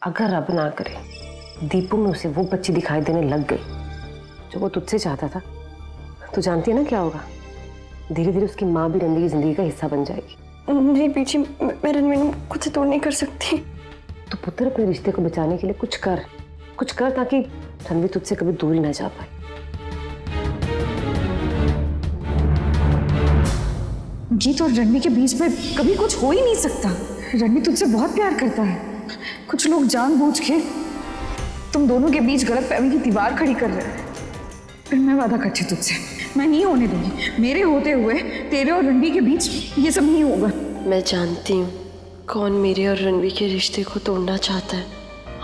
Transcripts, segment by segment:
अगर रब ना करे दीपू में उसे वो बच्ची दिखाई देने लग गई जो वो तुझसे चाहता था, तो जानती है ना क्या होगा? धीरे धीरे उसकी माँ भी रणवीर की जिंदगी का हिस्सा बन जाएगी। नहीं पीछे, मैं रणवीर को खुद से दूर नहीं कर सकती। तो पुत्र अपने रिश्ते को बचाने के लिए कुछ कर ताकि रणवीर तुझसे कभी दूर ही ना जा पाए। जीत और रणवीर के बीच में कभी कुछ हो ही नहीं सकता। रणवीर तुझसे बहुत प्यार करता है। कुछ लोग जानबूझ के तुम दोनों के बीच गलतफहमी की दीवार खड़ी कर रहे हैं। फिर मैं वादा करती हूँ तुझसे, मैं नहीं होने दूंगी। मेरे होते हुए तेरे और रणवीर के बीच ये सब नहीं होगा। मैं जानती हूँ कौन मेरे और रणवीर के रिश्ते को तोड़ना चाहता है।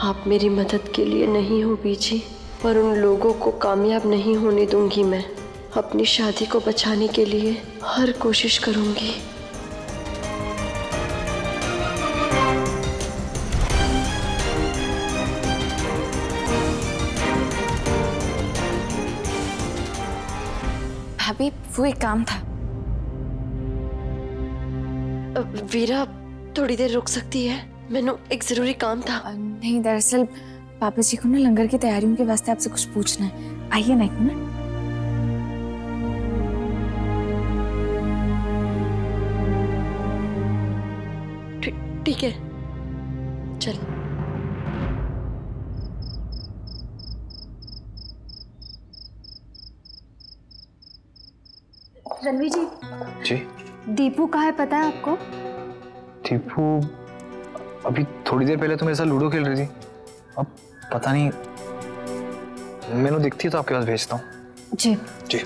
आप मेरी मदद के लिए नहीं हो बीजी, पर उन लोगों को कामयाब नहीं होने दूंगी। मैं अपनी शादी को बचाने के लिए हर कोशिश करूंगी। भाभी वो एक काम था। वीरा थोड़ी देर रुक सकती है? मैंने एक जरूरी काम था। नहीं, दरअसल पापा जी को ना लंगर की तैयारियों के वास्ते आपसे कुछ पूछना है। आइए ना एक मिनट। ठीक है, चल। रणवीर जी, दीपू कहाँ है पता है आपको? दीपू अभी थोड़ी देर पहले तो मेरे साथ लूडो खेल रही थी। अब पता नहीं, मैंने दिखती है तो आपके पास भेजता हूँ। जी जी।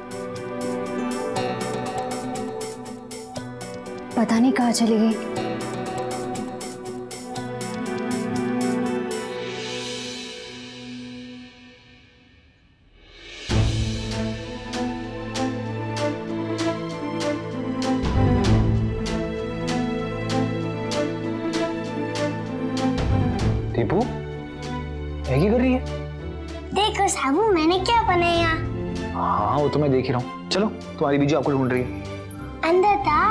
पता नहीं कहाँ चली गई। दीपू क्या कर रही है? देखो साबू, मैंने क्या बनाया। हाँ वो तो मैं देख ही रहा हूँ। चलो, तुम्हारी बीजू आपको ढूंढ रही है। अंदर था,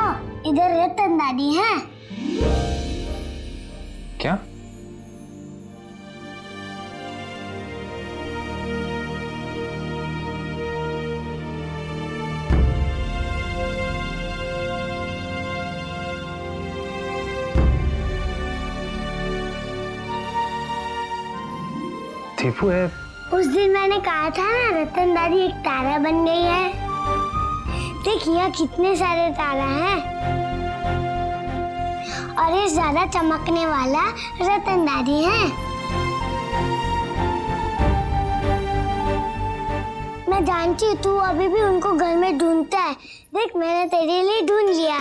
इधर रतन दादी है। क्या? दीपू है। उस दिन मैंने कहा था ना, रतन दादी एक तारा बन गई है। देख यहाँ कितने सारे तारा हैं, और ये ज्यादा चमकने वाला रतन दादी है। मैं जानती हूँ तू अभी भी उनको घर में ढूंढता है। देख मैंने तेरे लिए ढूंढ लिया।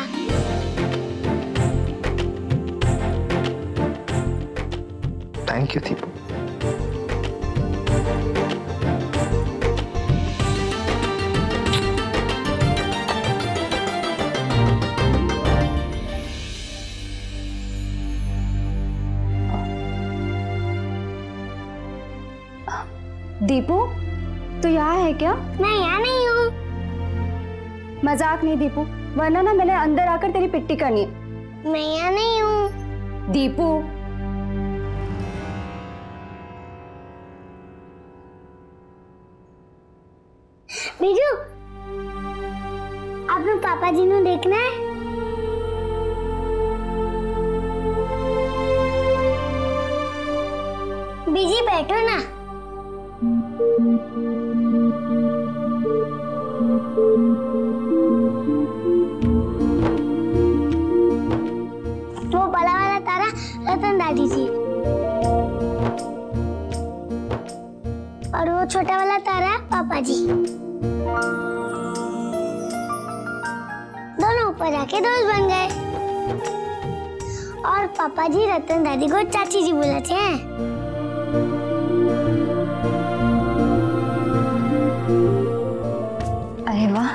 Thank you Deepu. दीपू तू यहाँ है क्या? मैं यहाँ नहीं हूँ। मजाक नहीं दीपू, वरना ना मैंने अंदर आकर तेरी पिट्टी करनी है। मैं यहाँ नहीं हूँ। दीपू बीजू, आपने पापा जी को देखना है? बीजी बैठो ना। वो बड़ा वाला तारा रतन दादी थी, और वो छोटा वाला तारा पापा जी। दोनों ऊपर आके दोस्त बन गए, और पापा जी रतन दादी को चाची जी बुलाते हैं। अरे वाह।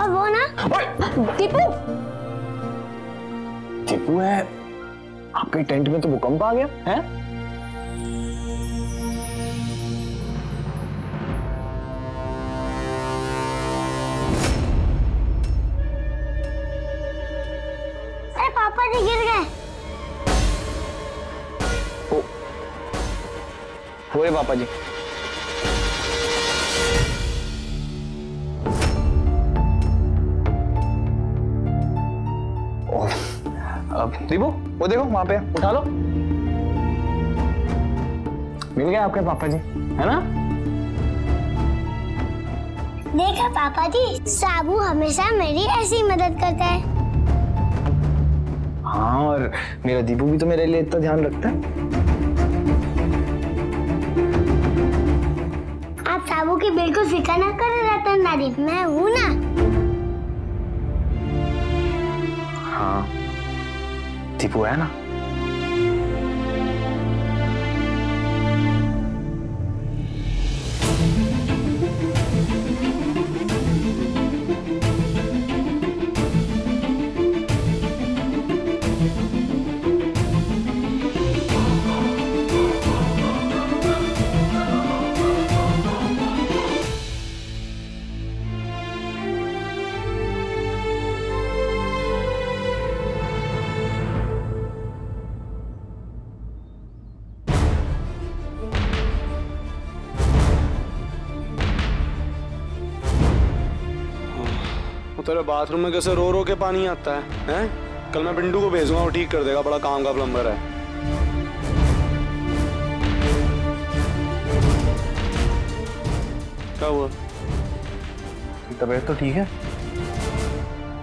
और वो ना दीपू, दीपू है। आपके टेंट में तो भूकंप आ गया है? अरे पापा जी गिर गए। वो रहे पापा जी। अब दीपू वो देखो वहां पे, उठा लो। मिल गए आपके पापा जी, है ना? देखा पापा जी, साबू हमेशा मेरी ऐसी मदद करता है। हाँ, और मेरा दीपू भी तो मेरे लिए इतना ध्यान रखता है। आप साबू की बिल्कुल फिक्र ना करें रतन दादी, मैं हूँ ना। हाँ, दीपू है ना। तेरे बाथरूम में कैसे रो रो के पानी आता है, हैं? कल मैं पिंटू को भेजूंगा, वो ठीक कर देगा, बड़ा काम का प्लम्बर है। क्या हुआ? तबीयत तो ठीक है?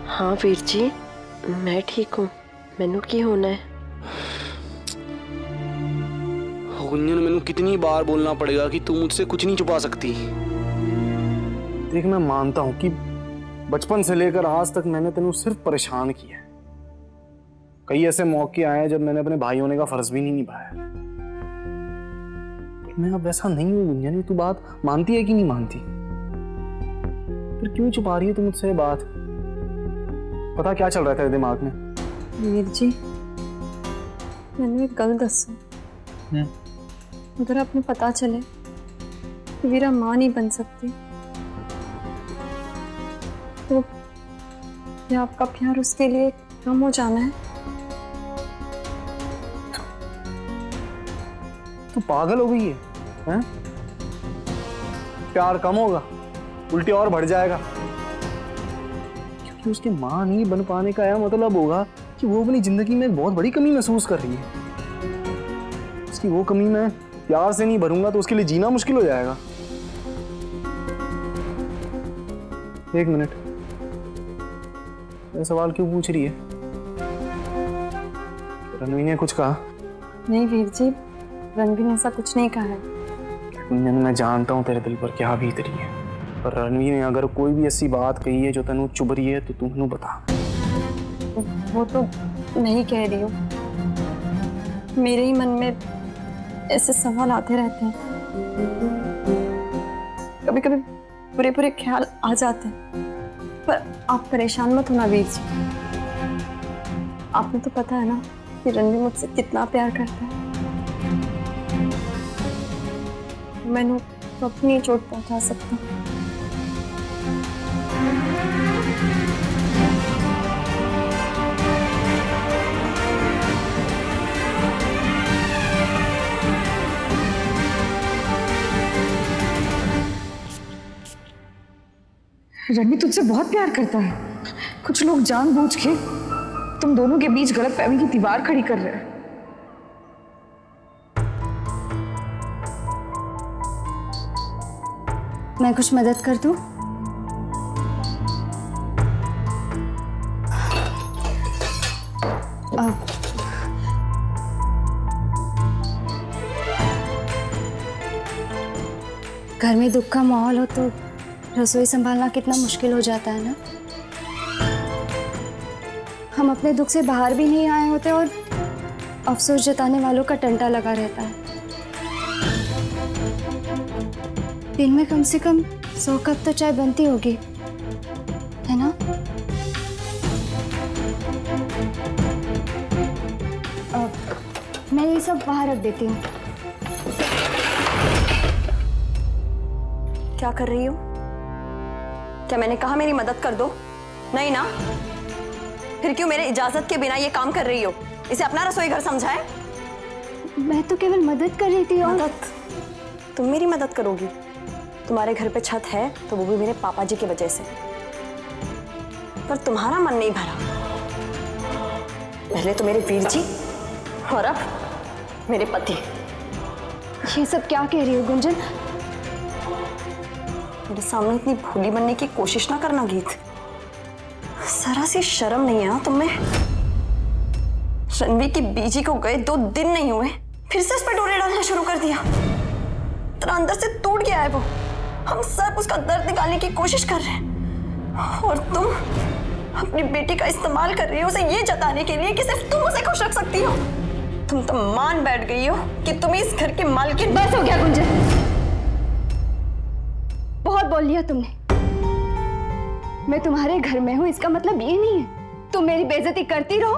हाँ वीर जी, मैं ठीक हूँ। मैनू की होना है? गुंजन, मैनू कितनी बार बोलना पड़ेगा कि तू मुझसे कुछ नहीं छुपा सकती। देख, मैं मानता हूँ कि बचपन से लेकर आज तक मैंने तेनू सिर्फ परेशान किया है। कई ऐसे मौके आए जब मैंने अपने भाई होने का फर्ज भी नहीं निभाया। मैं अब वैसा नहीं हूँ गुंजन, तू बात मानती है कि नहीं मानती? फिर क्यों छुपा रही है तू मुझसे बात? पता क्या चल रहा था दिमाग में? वीर जी, मैंने एक गल दसो। अगर आपने पता चले कि वीरा मां नहीं बन सकती तो क्या आपका प्यार उसके लिए कम हो जाना है? तू पागल हो गई है, हैं? प्यार कम होगा, उल्टी और बढ़ जाएगा। क्योंकि उसके मां नहीं बन पाने का यह मतलब होगा कि वो अपनी जिंदगी में एक बहुत बड़ी कमी महसूस कर रही है। उसकी वो कमी मैं प्यार से नहीं भरूंगा तो उसके लिए जीना मुश्किल हो जाएगा। एक मिनट, ये सवाल क्यों पूछ रही है? रणवीर ने कुछ कहा? नहीं वीर जी, रणवीर ने ऐसा कुछ नहीं कहा है। गुंजन, मैं जानता हूँ तेरे दिल पर क्या बीत रही है, पर रणवीर ने अगर कोई भी ऐसी बात कही है जो तेनू चुभ रही है तो तू मैनू बता। वो तो नहीं कह रही हूँ, मेरे ही मन में ऐसे सवाल आते रहते हैं। कभी कभी बुरे बुरे ख्याल आ जाते हैं, पर आप परेशान मत होना वीर जी। आपने तो पता है ना कि रणवीर मुझसे कितना प्यार करता है। मैंने तो अपनी चोट पहुंचा सकता। रणवीर तुझसे बहुत प्यार करता है। कुछ लोग जानबूझ के तुम दोनों के बीच गलतफहमी की दीवार खड़ी कर रहे हैं। मैं कुछ मदद कर दूं? घर में दुख का माहौल हो तो रसोई संभालना कितना मुश्किल हो जाता है ना। हम अपने दुख से बाहर भी नहीं आए होते और अफसोस जताने वालों का टंटा लगा रहता है। दिन में कम से कम 100 कप तो चाय बनती होगी, है ना? मैं ये सब बाहर रख देती हूँ। क्या कर रही हो? क्या मैंने कहा मेरी मदद कर दो? नहीं ना? फिर क्यों मेरे इजाजत के बिना ये काम कर रही हो? इसे अपना रसोई घर समझा है? मैं तो केवल मदद कर रही थी। और मदद? तुम मेरी मदद करोगी? तुम्हारे घर पे छत है तो वो भी मेरे पापा जी की वजह से, पर तुम्हारा मन नहीं भरा। पहले तो मेरे वीर जी और अब मेरे पति। ये सब क्या कह रही हो गुंजन? मेरे सामने इतनी भोली बनने की कोशिश ना करना गीत। जरा सी शर्म नहीं है ना तुम्हें? रणवीर की बीजी को गए 2 दिन नहीं हुए, फिर से उस पर डोरे डालना शुरू कर दिया। तेरा अंदर से टूट गया है वो। हम सब उसका दर्द निकालने की कोशिश कर रहे हैं और तुम अपनी बेटी का इस्तेमाल कर रही हो उसे ये जताने के लिए कि सिर्फ तुम उसे खुश रख सकती हो। तुम तो मान बैठ गई हो कि तुम इस घर की मालकिन। बस हो गया गुंजन, बहुत बोल लिया तुमने। मैं तुम्हारे घर में हूं इसका मतलब ये नहीं है तुम मेरी बेइज्जती करती रहो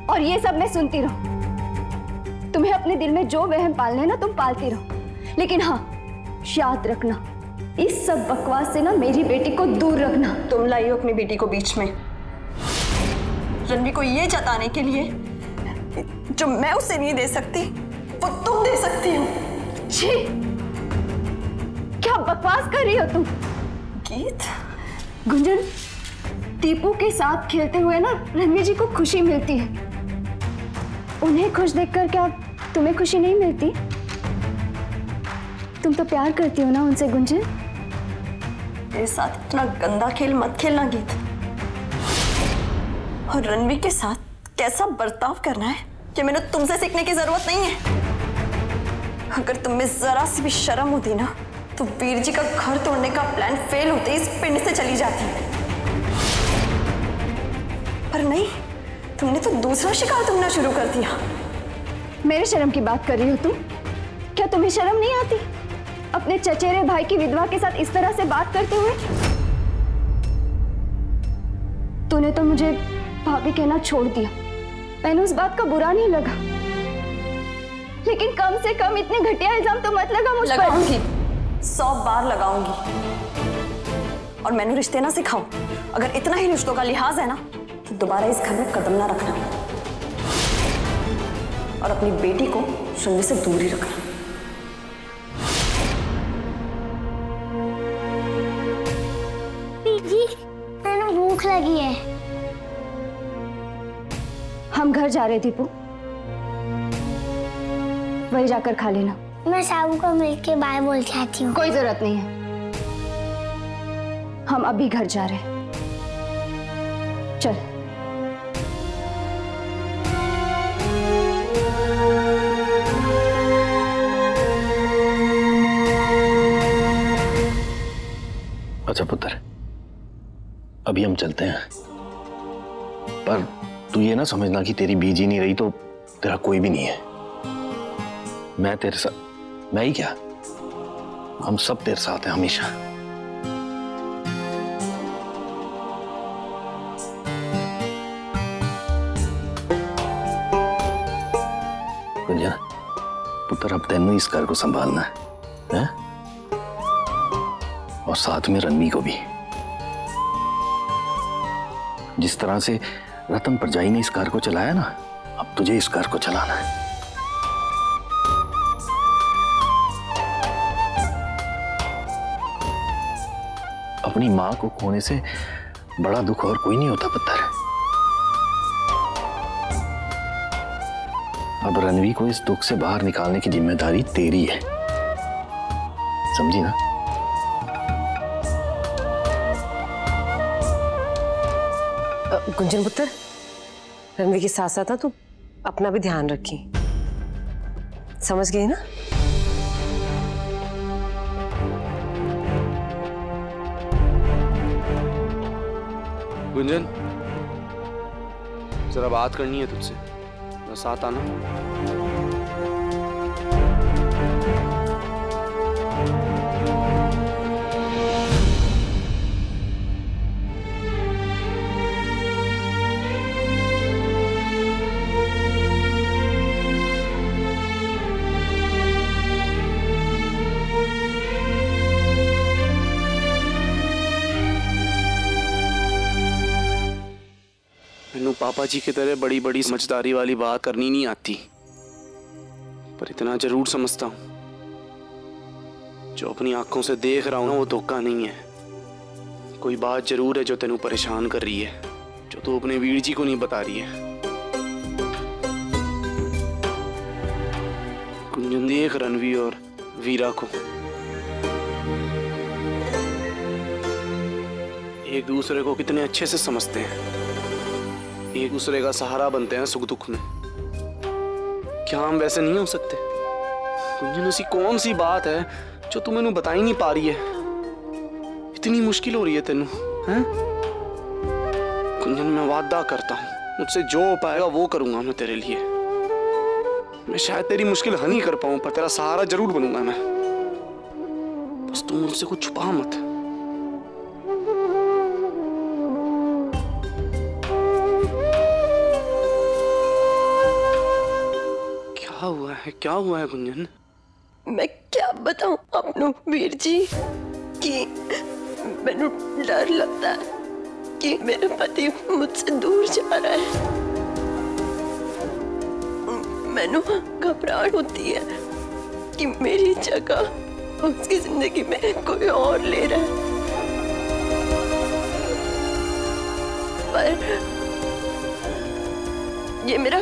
और ये सब मैं सुनती रहूं। तुम्हें अपने दिल में जो वहम पालने हैं ना तुम पालती रहो, लेकिन हाँ याद रखना इस सब बकवास से ना मेरी बेटी को दूर रखना। तुम लाई हो अपनी बेटी को बीच में रणवीर को ये जताने के लिए जो मैं उसे नहीं दे सकती वो तुम दे सकती हो। छी, क्या बकवास कर रही हो तुम? गीत गुंजन, दीपू के साथ खेलते हुए ना रणवीर जी को खुशी मिलती है। उन्हें खुश देखकर क्या तुम्हें खुशी नहीं मिलती? तुम तो प्यार करती हो ना उनसे गुंजन। मेरे साथ इतना गंदा खेल मत खेलना गीत। और रणवीर के साथ कैसा बर्ताव करना है कि मैंने तुमसे सीखने की जरूरत नहीं है। अगर तुम में जरा सी भी शर्म होती ना तो वीर जी का घर तोड़ने का प्लान फेल होते इस पिंड से चली जाती। पर नहीं, तुमने तो दूसरा शिकार ढूंढना शुरू कर दिया। मेरे शर्म की बात कर रही हो तुम? क्या तुम्हें शर्म नहीं आती अपने चचेरे भाई की विधवा के साथ इस तरह से बात करते हुए? तूने तो मुझे भाभी कहना छोड़ दिया, मैंने उस बात का बुरा नहीं लगा, लेकिन कम से कम इतने घटिया इल्जाम तो मत लगा मुझ पर। लगाऊंगी, 100 बार लगाऊंगी। और मैंने रिश्ते ना सिखाओ। अगर इतना ही रिश्तों का लिहाज है ना तो दोबारा इस घर में कदम ना रखना और अपनी बेटी को रणवीर से दूर ही रखना। जी, मैंने भूख लगी है। हम घर जा रहे दीपू, वही जाकर खा लेना। मैं साबू को मिलके बाय बोल के आती हूँ। कोई जरूरत नहीं है, हम अभी घर जा रहे हैं। चल। अच्छा पुत्र, अभी हम चलते हैं, पर तू ये ना समझना कि तेरी बीजी नहीं रही तो तेरा कोई भी नहीं है। मैं तेरे साथ, मैं ही क्या, हम सब तेरे साथ हैं हमेशा। गुंजन पुत्र, अब तेनू इस घर को संभालना है? और साथ में रणवीर को भी। जिस तरह से रतन परजाई ने इस घर को चलाया ना, अब तुझे इस घर को चलाना है। अपनी मां को खोने से बड़ा दुख और कोई नहीं होता पुत्र। अब रणवीर को इस दुख से बाहर निकालने की जिम्मेदारी तेरी है, समझी ना? गुंजन पुत्र, रणवीर के साथ साथ ना तू अपना भी ध्यान रखी, समझ गई ना? गुंजन, जरा बात करनी है तुझसे, साथ आना। पापा जी की तरह बड़ी बड़ी समझदारी वाली बात करनी नहीं आती, पर इतना जरूर समझता हूं जो अपनी आंखों से देख रहा हूं ना वो धोखा नहीं है। कोई बात जरूर है जो तेनू परेशान कर रही है, जो तू अपने वीर जी को नहीं बता रही है। गुंजन देख रणवीर और वीरा को, एक दूसरे को कितने अच्छे से समझते हैं, एक दूसरे का सहारा बनते हैं सुख दुख में। क्या हम वैसे नहीं हो सकते? गुंजन ऐसी कौन सी बात है जो तू मैनू बता ही नहीं पा रही है? इतनी मुश्किल हो रही है तेनू हैं? गुंजन मैं वादा करता हूँ, मुझसे जो हो पाएगा वो करूंगा मैं तेरे लिए। मैं शायद तेरी मुश्किल हल नहीं कर पाऊं पर तेरा सहारा जरूर बनूंगा मैं। बस तू मुझसे कुछ छुपा मत। क्या हुआ है गुंजन? मैं क्या बताऊं अपनों वीर जी कि मैनू डर लगता है कि मेरा पति मुझसे दूर जा रहा है। मैनू घबराहट होती है कि मेरी जगह उसकी जिंदगी में कोई और ले रहा है। पर ये मेरा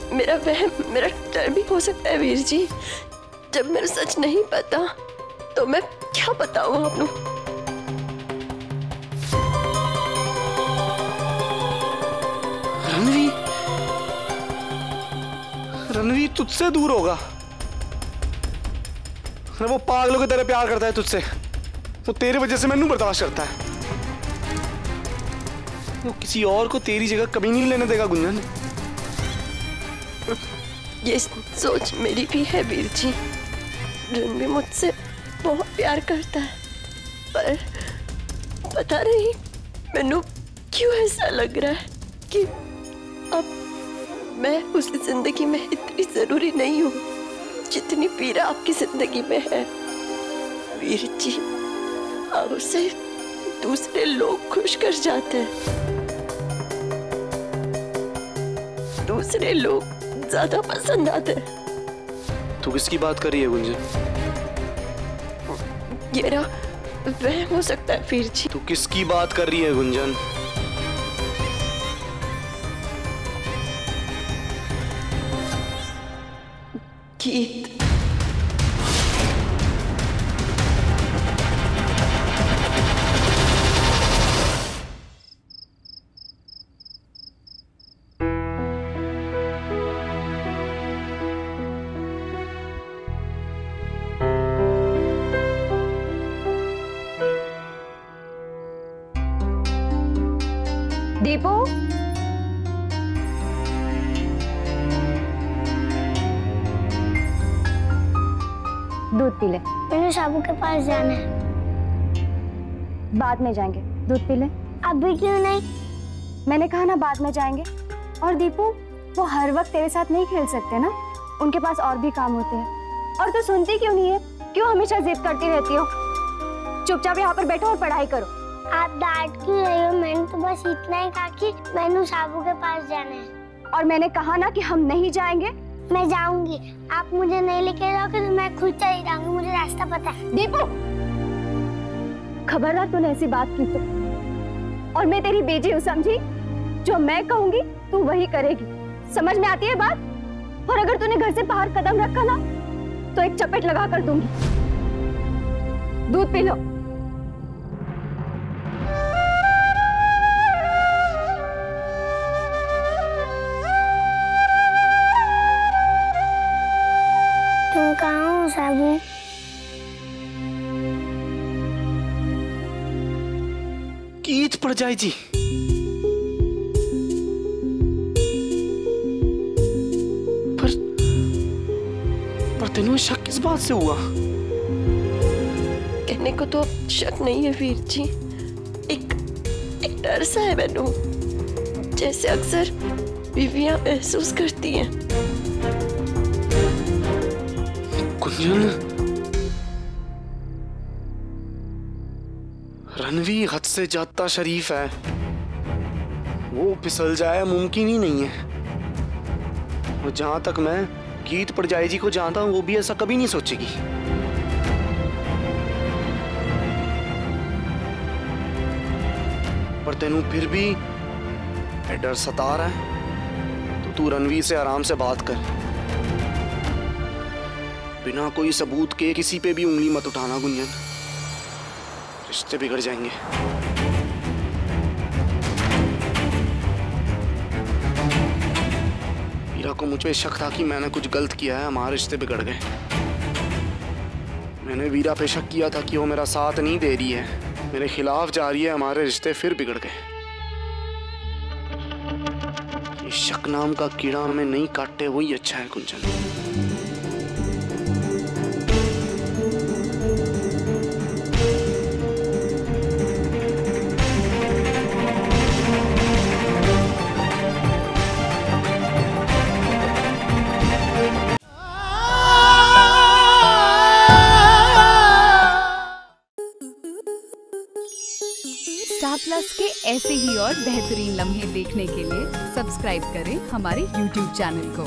वहम, मेरा डर भी हो सकता है वीर जी। जब मेरे सच नहीं पता तो मैं क्या बताऊं आपको? रणवीर तुझसे दूर होगा? वो पागलों की तरह प्यार करता है तुझसे, वो तेरी वजह से मैनू बर्दाश्त करता है। वो किसी और को तेरी जगह कभी नहीं लेने देगा गुंजन। ये सोच मेरी भी है वीर जी। रणवीर मुझसे बहुत प्यार करता है, पर पता नहीं मैनू क्यों ऐसा लग रहा है कि अब मैं उसकी जिंदगी में इतनी जरूरी नहीं हूँ जितनी पीड़ा आपकी जिंदगी में है। वीर जी, आप उसे दूसरे लोग खुश कर जाते हैं, दूसरे लोग ज्यादा पसंद आते हैं। तू किसकी बात कर रही है गुंजन? ये मेरा वहम हो सकता है वीर जी। तू किसकी बात कर रही है गुंजन? गीत। दीपू, दूध पी ले। मैंने साबू के पास जाना है। बाद में जाएंगे, दूध पी ले। अभी क्यों नहीं? मैंने कहा ना बाद में जाएंगे। और दीपू, वो हर वक्त तेरे साथ नहीं खेल सकते ना, उनके पास और भी काम होते हैं। और तू सुनती क्यों नहीं है? क्यों हमेशा जिद करती रहती हो? चुपचाप यहाँ पर बैठो और पढ़ाई करो। आप डांट क्यों रही हो? मैंने तो बस इतना ही कहा कि मैंने साबू के पास जाना है। और मैंने कहा ना कि हम नहीं जाएंगे। मैं जाऊंगी, आप मुझे नहीं लेके जाओगे तो मैं खुद चली जाऊंगी, मुझे रास्ता पता है। दीपू, खबरदार तूने ऐसी बात की तो, और मैं तेरी बेटी हूँ समझी? जो मैं कहूंगी तू वही करेगी, समझ में आती है बात? और अगर तूने घर से बाहर कदम रखा ना तो एक चपेट लगा कर दूंगी। दूध पी लो। तुम कहाँ हो साबू? गीत पड़ जाए जी। पर तेनू शक किस बात से हुआ? कहने को तो शक नहीं है वीर जी, एक डर सा है मैनू, जैसे अक्सर बीवियां महसूस करती हैं। गुंजन, रणवीर हद से ज्यादा शरीफ है, वो फिसल जाए मुमकिन ही नहीं है। और जहां तक मैं गीत पड़ जाए जी को जानता हूं, वो भी ऐसा कभी नहीं सोचेगी। पर तेनू फिर भी डर सता रहा है, तो तू रणवीर से आराम से बात कर। बिना कोई सबूत के किसी पे भी उंगली मत उठाना गुंजन, रिश्ते बिगड़ जाएंगे। वीरा को मुझ पे शक था कि मैंने कुछ गलत किया है, हमारे रिश्ते बिगड़ गए। मैंने वीरा पे शक किया था कि वो मेरा साथ नहीं दे रही है, मेरे खिलाफ जा रही है, हमारे रिश्ते फिर बिगड़ गए। ये शक नाम का कीड़ा हमें नहीं काटते वही अच्छा है कुंचन। स्टार प्लस के ऐसे ही और बेहतरीन लम्हे देखने के लिए सब्सक्राइब करें हमारे YouTube चैनल को।